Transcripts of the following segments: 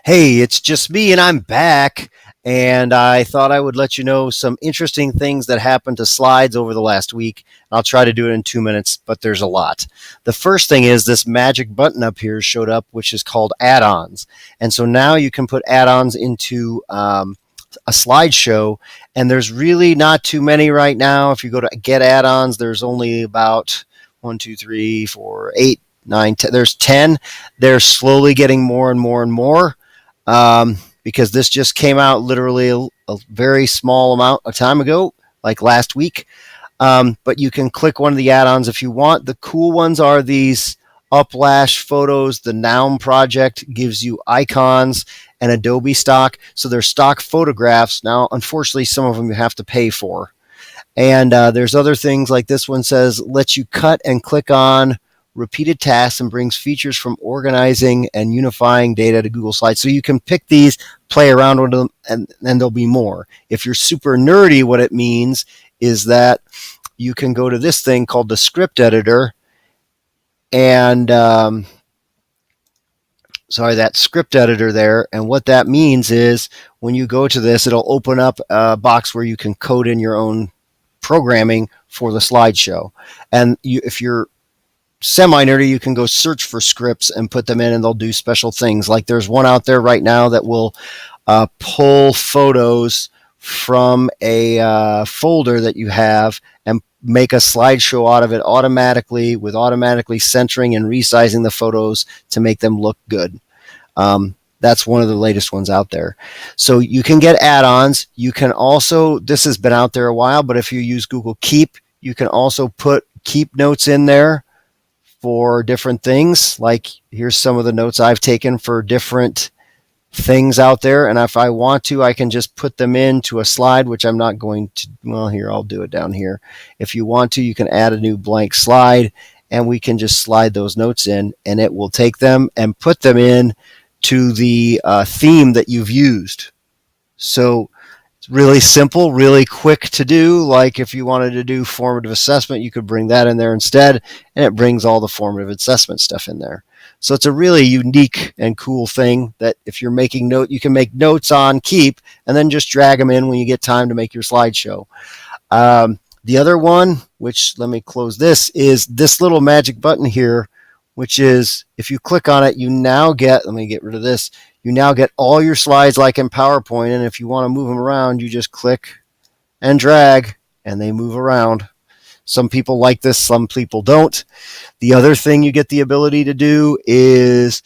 Hey, it's just me and I'm back. And I thought I would let you know some interesting things that happened to slides over the last week. I'll try to do it in 2 minutes, but there's a lot. The first thing is this magic button up here showed up, which is called Addons. And so now you can put add-ons into a slideshow, and there's really not too many right now. If you go to get add-ons, there's only about 1, 2, 3, 4, 8, 9, 10. There's 10. They're slowly getting more and more and more because this just came out literally a very small amount of time ago, like last week. But you can click one of the add-ons if you want. The cool ones are these Uplash photos. The Noun project gives you icons and Adobe stock. So they're stock photographs. Now, unfortunately, some of them you have to pay for. And there's other things like this one says, lets you cut and click on repeated tasks and brings features from organizing and unifying data to Google Slides. So you can pick these, play around with them, and there'll be more. If you're super nerdy, what it means is that you can go to this thing called the script editor, and that script editor there. And what that means is when you go to this, it'll open up a box where you can code in your own programming for the slideshow. And if you're semi-nerdy, you can go search for scripts and put them in, and they'll do special things. Like there's one out there right now that will pull photos from a folder that you have and make a slideshow out of it automatically, with automatically centering and resizing the photos to make them look good. That's one of the latest ones out there. So you can get add-ons. You can also, this has been out there a while, but if you use Google Keep, you can also put Keep notes in there for different things. Like here's some of the notes I've taken for different things out there. And if I want to, I can just put them into a slide, which I'm not going to. Well, here, I'll do it down here. If you want to, you can add a new blank slide, and we can just slide those notes in, and it will take them and put them in to the theme that you've used. So it's really simple, really quick to do. Like if you wanted to do formative assessment, you could bring that in there instead, and it brings all the formative assessment stuff in there. So it's a really unique and cool thing that if you're making note, you can make notes on Keep and then just drag them in when you get time to make your slideshow. The other one, which let me close this, is this little magic button here, which is if you click on it, you now get, let me get rid of this, you now get all your slides like in PowerPoint, and if you want to move them around, you just click and drag, and they move around. Some people like this, some people don't. The other thing you get the ability to do is,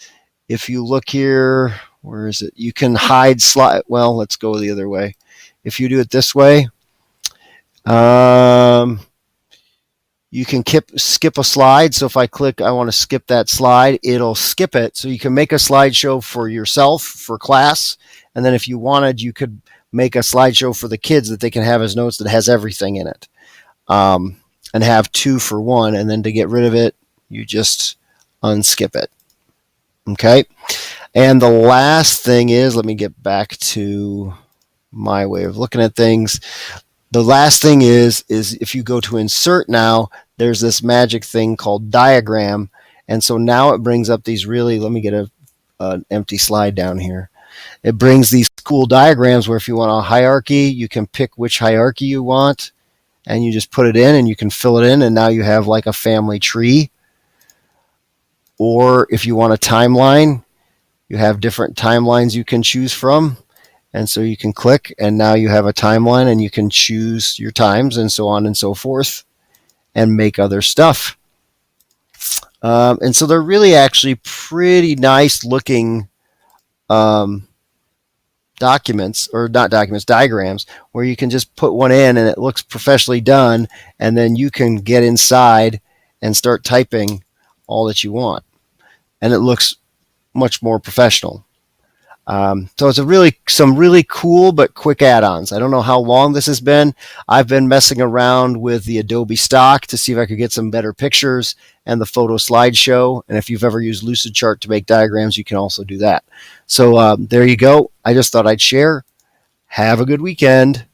if you look here, where is it? You can hide slide. Well, let's go the other way. If you do it this way, you can skip a slide. So if I click, I want to skip that slide, it'll skip it. So you can make a slideshow for yourself, for class. And then if you wanted, you could make a slideshow for the kids that they can have as notes that has everything in it. And have 2 for 1. And then to get rid of it, you just unskip it. Okay. And the last thing is, let me get back to my way of looking at things. The last thing is if you go to insert now, there's this magic thing called diagram. And so now it brings up these really, let me get an empty slide down here. It brings these cool diagrams where if you want a hierarchy, you can pick which hierarchy you want, and you just put it in and you can fill it in, and now you have like a family tree. Or if you want a timeline, you have different timelines you can choose from. And so you can click, and now you have a timeline, and you can choose your times and so on and so forth and make other stuff. And so they're really actually pretty nice looking diagrams, where you can just put one in and it looks professionally done, and then you can get inside and start typing all that you want, and it looks much more professional. So it's some really cool but quick add-ons. I don't know how long this has been. I've been messing around with the Adobe stock to see if I could get some better pictures and the photo slideshow. And if you've ever used Lucidchart to make diagrams, you can also do that. So there you go. I just thought I'd share. Have a good weekend.